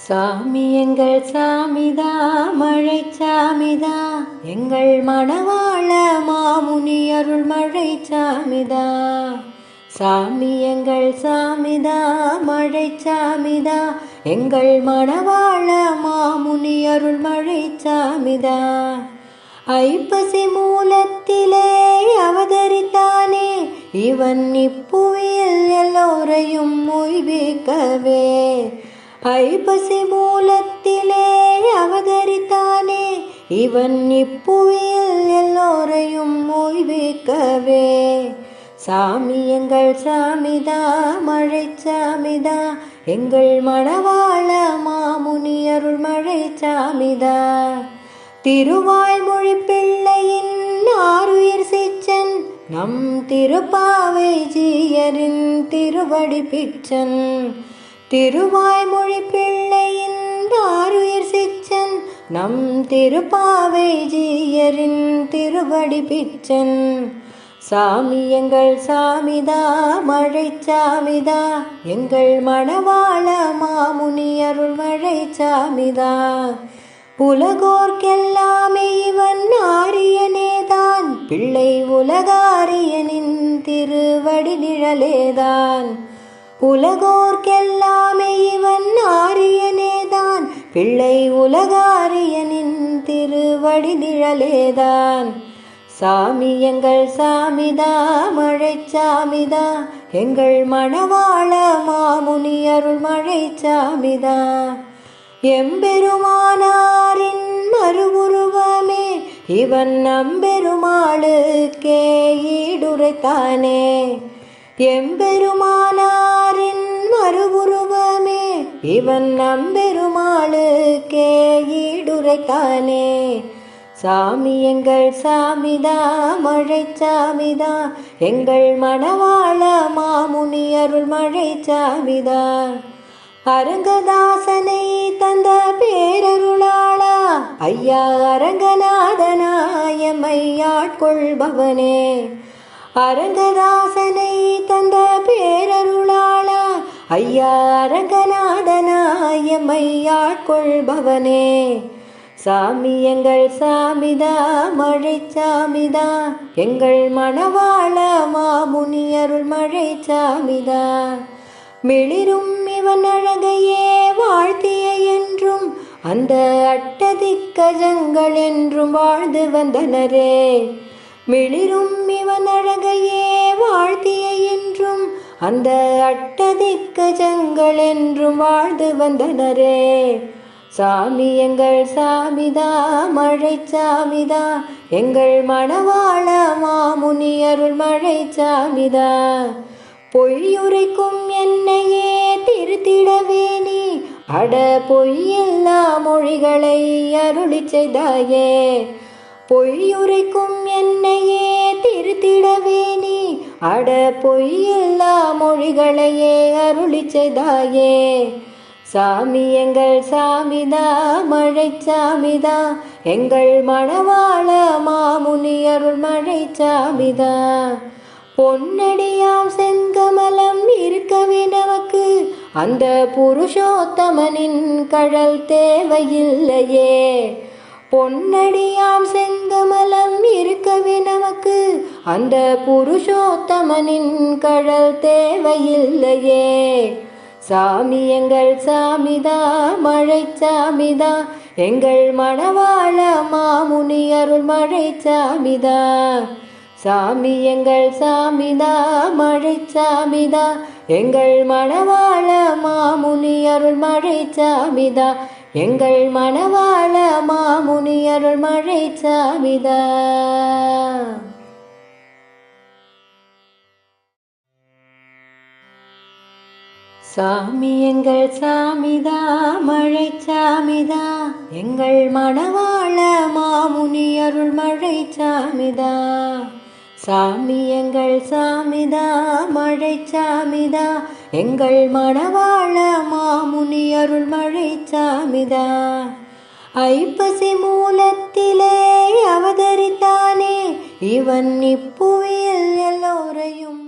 சாமி எங்கள் சாமிதா மழை சாமிதா எங்கள் மணவாள மாமுனி அருள் மழை சாமிதா. சாமி எங்கள் சாமிதா மழை சாமிதா எங்கள் மணவாள மாமுனி அருள் மழை சாமிதா. ஐப்பசி மூலத்திலே அவதரித்தானே இவன் இப்புவியில் எல்லோரையும் உய்விக்கவே. ஐப்பசி மூலத்திலே அவதரித்தானே இவன் இப்புவியில் எல்லோரையும் உய்விக்கவே. சாமி எங்கள் சாமிதா மழை சாமிதா எங்கள் மணவாள மாமுனி அருள் மழை சாமிதா. திருவாய்மொழி பிள்ளையின் ஆருயிர் சிச்சன் நம் திருப்பாவை ஜீயரின் திருவடி பிச்சன். திருவாய்மொழி பிள்ளையின் ஆருயிர் சிச்சன் நம் திருப்பாவை ஜீயரின் திருவடி பிச்சன். சாமி எங்கள் சாமிதா மழை சாமிதா எங்கள் மணவாள மாமுனி அருள் மழை சாமிதா. உலகோர்க்கெல்லாமே இவன் ஆரியனேதான் பிள்ளை உலகாரியனின் திருவடி நிழலேதான். உலகோர்க்கெல்லாமே இவன் ஆரியனேதான் பிள்ளை உலகாரியனின் திருவடி நிழலேதான். சாமி எங்கள் சாமிதா மழை சாமிதா எங்கள் மணவாள மாமுனி அருள் மழை சாமிதா. எம்பெருமானாரின் மறுவுருவமே இவன் நம்பெருமாளுக்கே ஈடுரைத்தானே. எம்பெருமானாரின் மறுவுருவமே இவன் நம்பெருமாளுக்கே ஈடுரைத்தானே. சாமி எங்கள் சாமிதா மழை சாமிதா எங்கள் மணவாள மாமுனி அருள் மழை சாமிதா. அரங்கதாசனை தந்த பேரருளாளா ஐயா அரங்கநாதனாயம்மை ஆட்கொள்பவனே. அரங்கதாசனை தந்த பேரருளாளா ஐயா அரங்கநாதனாயம்மை ஆட்கொள்பவனே. சாமி எங்கள் சாமிதா மழை சாமிதா எங்கள் மணவாள மாமுனி அருள் மழை சாமிதா. மிளிரும் இவன் அழகையே வாழ்த்திய என்றும் அந்த அட்டதிக்கஜங்கள் என்றும் வாழ்ந்து வந்தனரே. மிளிரும் இவன் அழகையே வாழ்த்திய என்றும் அந்த அட்டதிக்கஜங்கள் என்றும் வாழ்ந்து வந்தனரே. சாமி எங்கள் சாமிதா மழை சாமிதா எங்கள் மணவாள மாமுனி அருள் மழை சாமிதா. பொய்யுரைக்கும் என்னையே திருத்திடவே நீ அட பொய்யில்லா மொழிகளை அருளி செய்தாயே. பொய்யுரைக்கும் என்னையே திருத்திடவே நீ அட பொய்யில்லா மொழிகளையே அருளி செய்தாயே. சாமி எங்கள் சாமிதா மழை சாமிதா எங்கள் மணவாள மாமுனி அருள் மழை சாமிதா. பொன்னடியாம் செங்கமலம் இருக்கவே நமக்கு அந்த புருஷோத்தமனின் கழல் தேவையில்லையே. பொன்னடியாம் செங்கமலம் இருக்கவே நமக்கு அந்த புருஷோத்தமனின் கழல் தேவையில்லையே. சாமி எங்கள் சாமிதா மழை சாமிதா எங்கள் மணவாள மாமுனி அருள் மழை சாமிதா. சாமி எங்கள் சாமிதா மழை சாமிதா எங்கள் மணவாள மாமுனி அருள் மழை சாமிதா எங்கள் மணவாள மாமுனி அருள் மழை சாமிதா. சாமி எங்கள் சாமிதா மழை சாமிதா எங்கள் மணவாள மாமுனி அருள் மழை சாமிதா. சாமி எங்கள் சாமிதா மழை சாமிதா எங்கள் மணவாள மாமுனி அருள் மழை சாமிதா. ஐப்பசி மூலத்திலே அவதரித்தானே இவன் இப்புவியில் எல்லோரையும்